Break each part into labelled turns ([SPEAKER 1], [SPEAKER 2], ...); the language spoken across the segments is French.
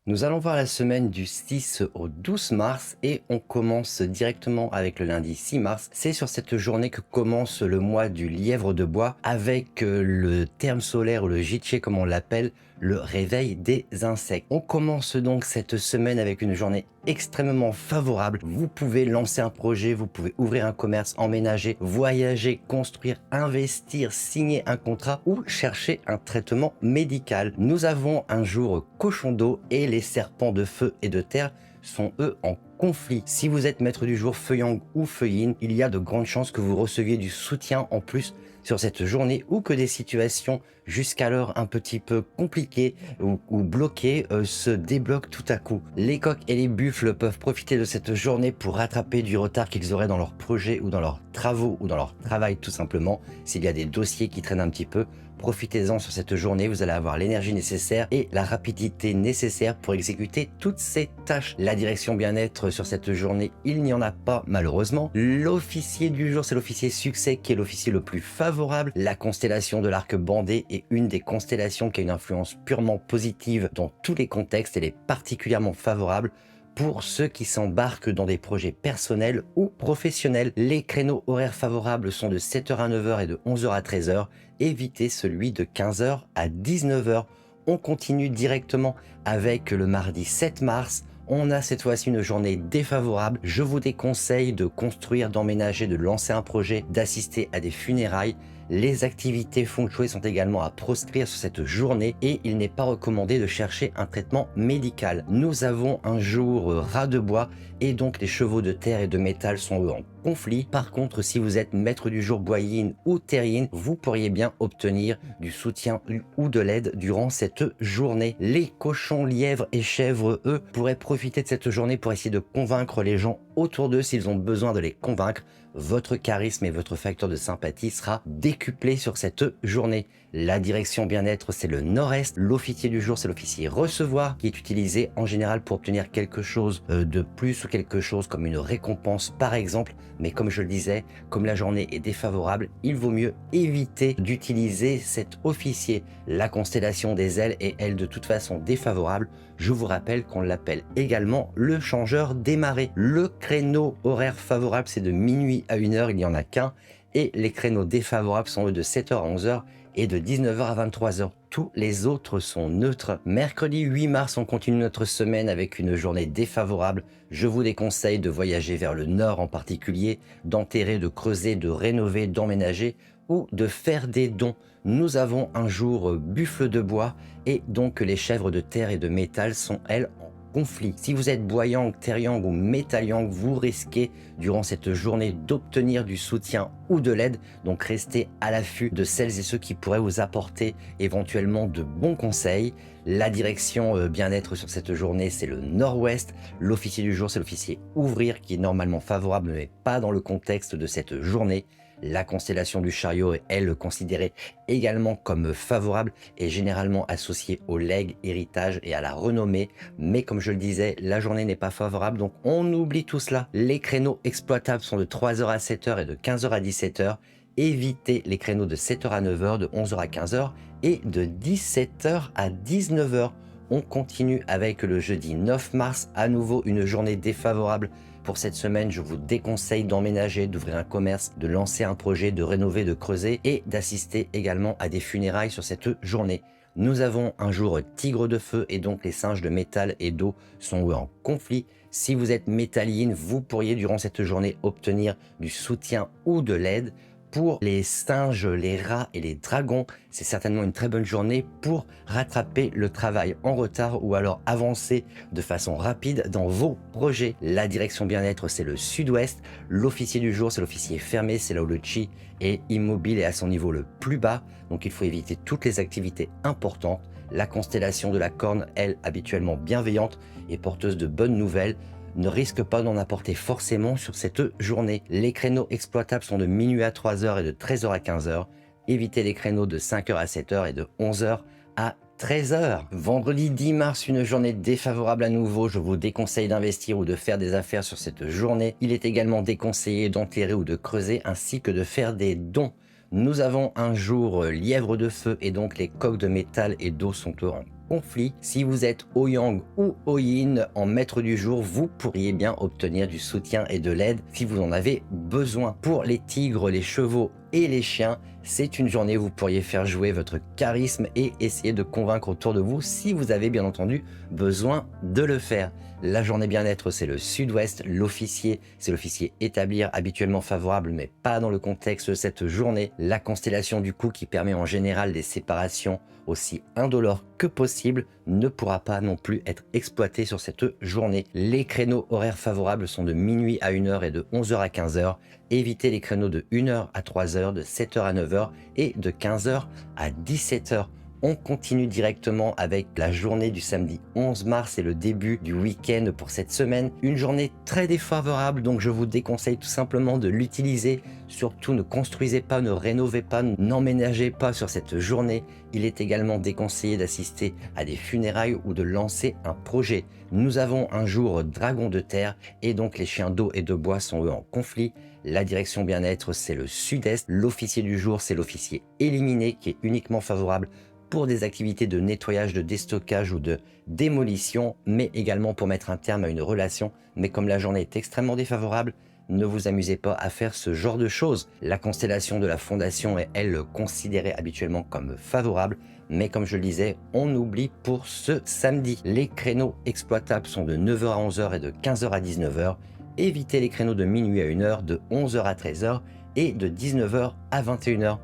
[SPEAKER 1] Nous allons voir la semaine du 6 au 12 mars et on commence directement avec le lundi 6 mars. C'est sur cette journée que commence le mois du lièvre de bois avec le terme solaire ou le jitier comme on l'appelle, le réveil des insectes. On commence donc cette semaine avec une journée extrêmement favorable. Vous pouvez lancer un projet, vous pouvez ouvrir un commerce, emménager, voyager, construire, investir, signer un contrat ou chercher un traitement médical. Nous avons un jour cochon d'eau et les serpents de feu et de terre sont eux en conflit. Si vous êtes maître du jour feu yang ou feu yin, il y a de grandes chances que vous receviez du soutien en plus sur cette journée ou que des situations jusqu'alors un petit peu compliquées ou bloquées se débloquent tout à coup. Les coqs et les buffles peuvent profiter de cette journée pour rattraper du retard qu'ils auraient dans leurs projets ou dans leurs travaux ou dans leur travail tout simplement. S'il y a des dossiers qui traînent un petit peu, profitez-en sur cette journée, vous allez avoir l'énergie nécessaire et la rapidité nécessaire pour exécuter toutes ces tâches. La direction bien-être sur cette journée, il n'y en a pas malheureusement. L'officier du jour, c'est l'officier succès qui est l'officier le plus favorable. La constellation de l'arc bandé est une des constellations qui a une influence purement positive dans tous les contextes. Elle est particulièrement favorable pour ceux qui s'embarquent dans des projets personnels ou professionnels. Les créneaux horaires favorables sont de 7h à 9h et de 11h à 13h. Évitez celui de 15h à 19h. On continue directement avec le mardi 7 mars. On a cette fois-ci une journée défavorable. Je vous déconseille de construire, d'emménager, de lancer un projet, d'assister à des funérailles. Les activités feng shui sont également à proscrire sur cette journée et il n'est pas recommandé de chercher un traitement médical. Nous avons un jour ras de bois et donc les chevaux de terre et de métal sont eux en conflit. Par contre, si vous êtes maître du jour bois yin ou terre yin, vous pourriez bien obtenir du soutien ou de l'aide durant cette journée. Les cochons, lièvres et chèvres, eux, pourraient profiter de cette journée pour essayer de convaincre les gens autour d'eux s'ils ont besoin de les convaincre. Votre charisme et votre facteur de sympathie sera décuplé sur cette journée. La direction bien-être, c'est le nord-est. L'officier du jour, c'est l'officier recevoir qui est utilisé en général pour obtenir quelque chose de plus ou quelque chose comme une récompense par exemple. Mais comme je le disais, comme la journée est défavorable, il vaut mieux éviter d'utiliser cet officier. La constellation des ailes est elle de toute façon défavorable. Je vous rappelle qu'on l'appelle également le changeur des marées. Le créneau horaire favorable, c'est de minuit à 1h, il n'y en a qu'un. Et les créneaux défavorables sont eux de 7h à 11h et de 19h à 23h. Tous les autres sont neutres. Mercredi 8 mars, on continue notre semaine avec une journée défavorable. Je vous déconseille de voyager vers le nord en particulier, d'enterrer, de creuser, de rénover, d'emménager ou de faire des dons. Nous avons un jour buffle de bois et donc les chèvres de terre et de métal sont elles en conflit. Si vous êtes bois-yang, terre-yang ou métal-yang, vous risquez durant cette journée d'obtenir du soutien ou de l'aide. Donc restez à l'affût de celles et ceux qui pourraient vous apporter éventuellement de bons conseils. La direction bien-être sur cette journée, c'est le nord-ouest. L'officier du jour, c'est l'officier ouvrir qui est normalement favorable mais pas dans le contexte de cette journée. La constellation du chariot est, elle, considérée également comme favorable et généralement associée au legs, héritage et à la renommée. Mais comme je le disais, la journée n'est pas favorable, donc on oublie tout cela. Les créneaux exploitables sont de 3h à 7h et de 15h à 17h. Évitez les créneaux de 7h à 9h, de 11h à 15h et de 17h à 19h. On continue avec le jeudi 9 mars, à nouveau une journée défavorable. Pour cette semaine, je vous déconseille d'emménager, d'ouvrir un commerce, de lancer un projet, de rénover, de creuser et d'assister également à des funérailles sur cette journée. Nous avons un jour tigre de feu et donc les singes de métal et d'eau sont eux en conflit. Si vous êtes métalline, vous pourriez durant cette journée obtenir du soutien ou de l'aide. Pour les singes, les rats et les dragons, c'est certainement une très bonne journée pour rattraper le travail en retard ou alors avancer de façon rapide dans vos projets. La direction bien-être, c'est le sud-ouest. L'officier du jour, c'est l'officier fermé, c'est là où le chi est immobile et à son niveau le plus bas. Donc il faut éviter toutes les activités importantes. La constellation de la corne, elle, habituellement bienveillante et porteuse de bonnes nouvelles, ne risque pas d'en apporter forcément sur cette journée. Les créneaux exploitables sont de minuit à 3h et de 13h à 15h. Évitez les créneaux de 5h à 7h et de 11h à 13h. Vendredi 10 mars, une journée défavorable à nouveau. Je vous déconseille d'investir ou de faire des affaires sur cette journée. Il est également déconseillé d'enterrer ou de creuser ainsi que de faire des dons. Nous avons un jour lièvre de feu et donc les coques de métal et d'eau sont en conflit. Si vous êtes au yang ou au yin en maître du jour, vous pourriez bien obtenir du soutien et de l'aide si vous en avez besoin. Pour les tigres, les chevaux et les chiens, c'est une journée où vous pourriez faire jouer votre charisme et essayer de convaincre autour de vous si vous avez bien entendu besoin de le faire. La journée bien-être, c'est le sud-ouest. L'officier, c'est l'officier établir, habituellement favorable, mais pas dans le contexte de cette journée. La constellation du coup, qui permet en général des séparations aussi indolores que possible, ne pourra pas non plus être exploitée sur cette journée. Les créneaux horaires favorables sont de minuit à 1h et de 11h à 15h. Évitez les créneaux de 1h à 3h, de 7h à 9h et de 15h à 17h. On continue directement avec la journée du samedi 11 mars et le début du week-end pour cette semaine. Une journée très défavorable, donc je vous déconseille tout simplement de l'utiliser. Surtout ne construisez pas, ne rénovez pas, n'emménagez pas sur cette journée. Il est également déconseillé d'assister à des funérailles ou de lancer un projet. Nous avons un jour dragon de terre et donc les chiens d'eau et de bois sont eux en conflit. La direction bien-être, c'est le sud-est. L'officier du jour, c'est l'officier éliminé qui est uniquement favorable pour des activités de nettoyage, de déstockage ou de démolition, mais également pour mettre un terme à une relation. Mais comme la journée est extrêmement défavorable, ne vous amusez pas à faire ce genre de choses. La constellation de la Fondation est, elle, considérée habituellement comme favorable, mais comme je le disais, on oublie pour ce samedi. Les créneaux exploitables sont de 9h à 11h et de 15h à 19h. Évitez les créneaux de minuit à 1h, de 11h à 13h et de 19h à 21h.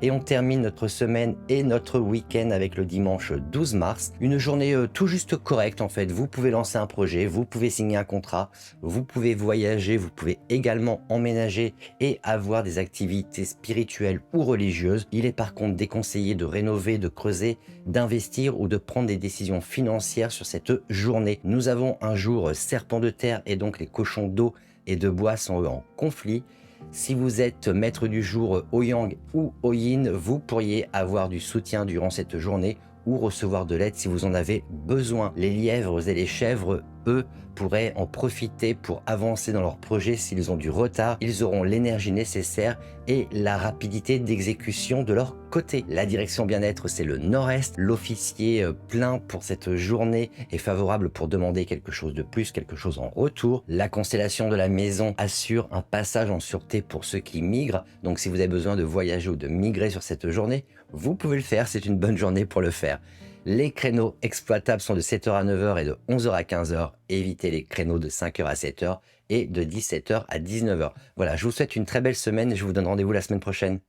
[SPEAKER 1] Et on termine notre semaine et notre week-end avec le dimanche 12 mars. Une journée tout juste correcte en fait. Vous pouvez lancer un projet, vous pouvez signer un contrat, vous pouvez voyager, vous pouvez également emménager et avoir des activités spirituelles ou religieuses. Il est par contre déconseillé de rénover, de creuser, d'investir ou de prendre des décisions financières sur cette journée. Nous avons un jour serpent de terre et donc les cochons d'eau et de bois sont eux en conflit. Si vous êtes maître du jour au yang ou au yin, vous pourriez avoir du soutien durant cette journée ou recevoir de l'aide si vous en avez besoin. Les lièvres et les chèvres, eux, pourraient en profiter pour avancer dans leur projet s'ils ont du retard. Ils auront l'énergie nécessaire et la rapidité d'exécution de leur côté. La direction bien-être, c'est le nord-est. L'officier plein pour cette journée est favorable pour demander quelque chose de plus, quelque chose en retour. La constellation de la maison assure un passage en sûreté pour ceux qui migrent. Donc si vous avez besoin de voyager ou de migrer sur cette journée, vous pouvez le faire, c'est une bonne journée pour le faire. Les créneaux exploitables sont de 7h à 9h et de 11h à 15h. Évitez les créneaux de 5h à 7h et de 17h à 19h. Voilà, je vous souhaite une très belle semaine et je vous donne rendez-vous la semaine prochaine.